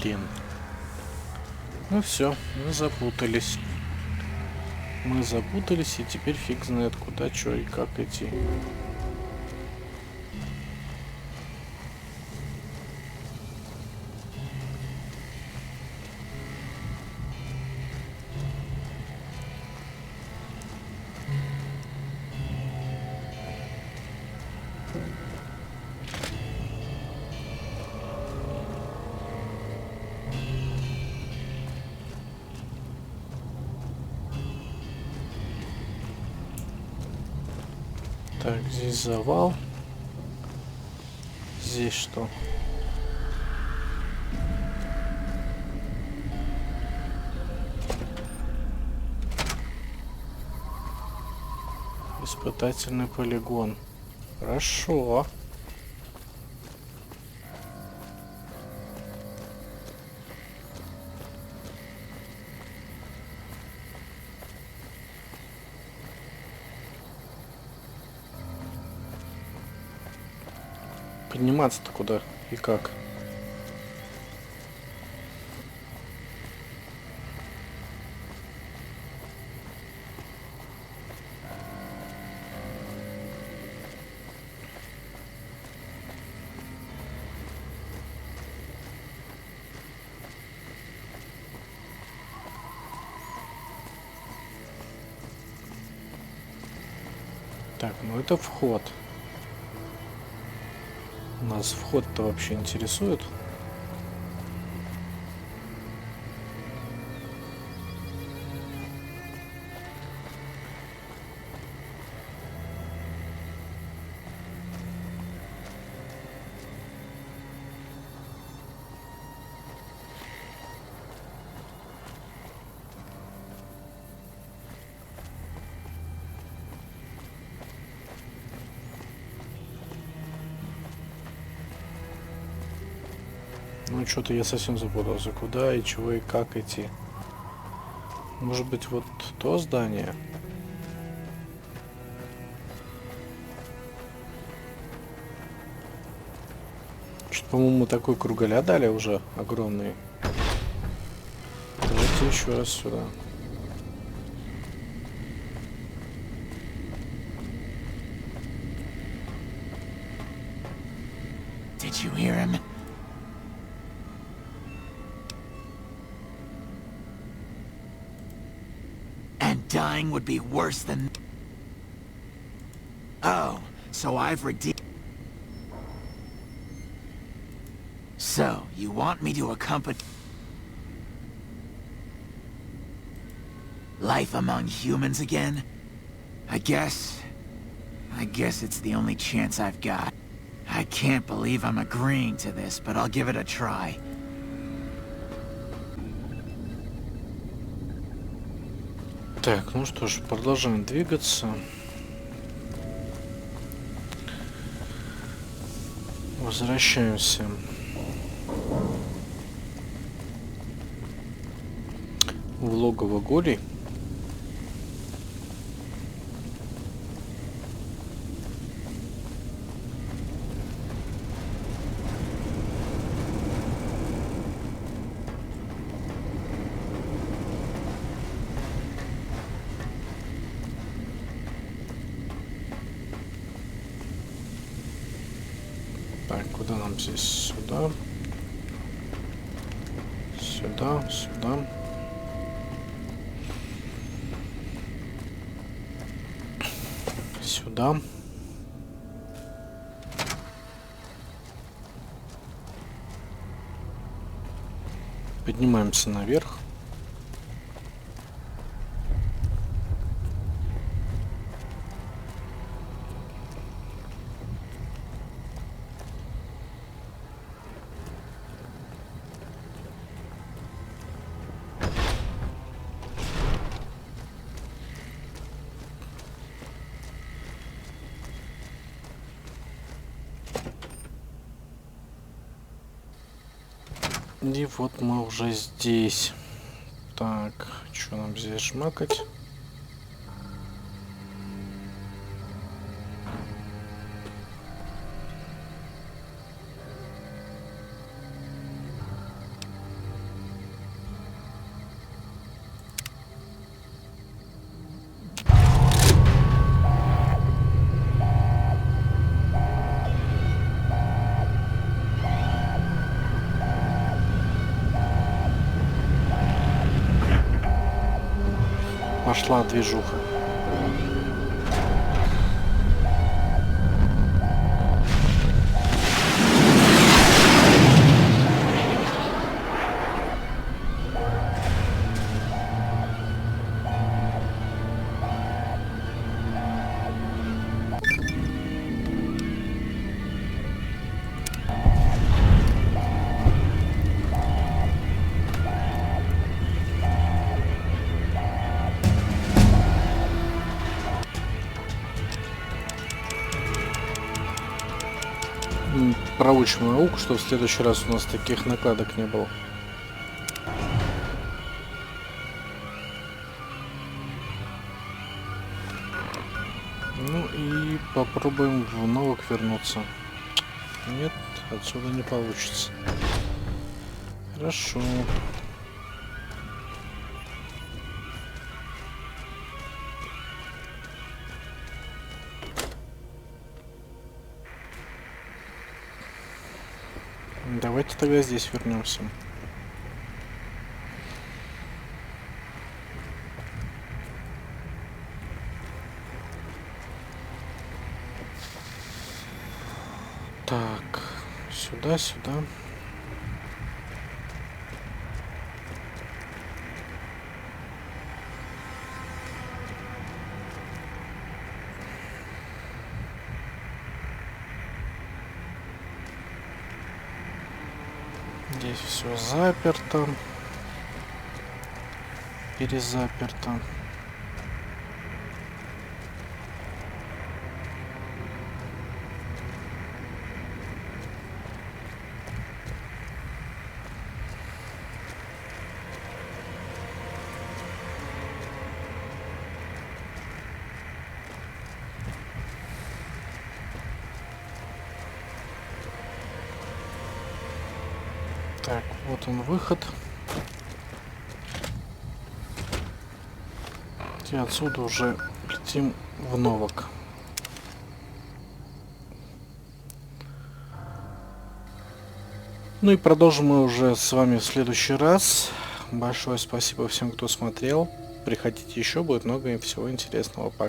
Блин. Ну все, мы запутались. Мы запутались, и теперь фиг знает куда, что и как идти. Так, здесь завал. Здесь что? Испытательный полигон. Хорошо. Подниматься-то куда и как? Так, ну это вход. Нас вход-то вообще интересует? Ну, что-то я совсем запутался. Куда и чего и как идти. Может быть, вот то здание? Что-то, по-моему, такой кругаля дали уже огромный. Давайте еще раз сюда. Did you hear him? And dying would be worse than... Oh, so I've redeemed... So, you want me to accompany... Life among humans again? I guess it's the only chance I've got. I can't believe I'm agreeing to this, but I'll give it a try. Так, ну что ж, продолжаем двигаться. Возвращаемся в логово Голей. Так, куда нам здесь? Сюда. Сюда, сюда. Сюда. Поднимаемся наверх. И вот мы уже здесь. Так, что нам здесь жмакать? пошла движуха. Проучим науку, что в следующий раз у нас таких накладок не было. Ну и попробуем в новок вернуться. Нет, отсюда не получится. Хорошо. Давайте тогда здесь вернемся. Так, сюда, сюда. Здесь все заперто, перезаперто. Так, вот он выход. И отсюда уже летим в новок. Ну и продолжим мы уже с вами в следующий раз. Большое спасибо всем, кто смотрел. Приходите еще, будет много всего интересного. Пока.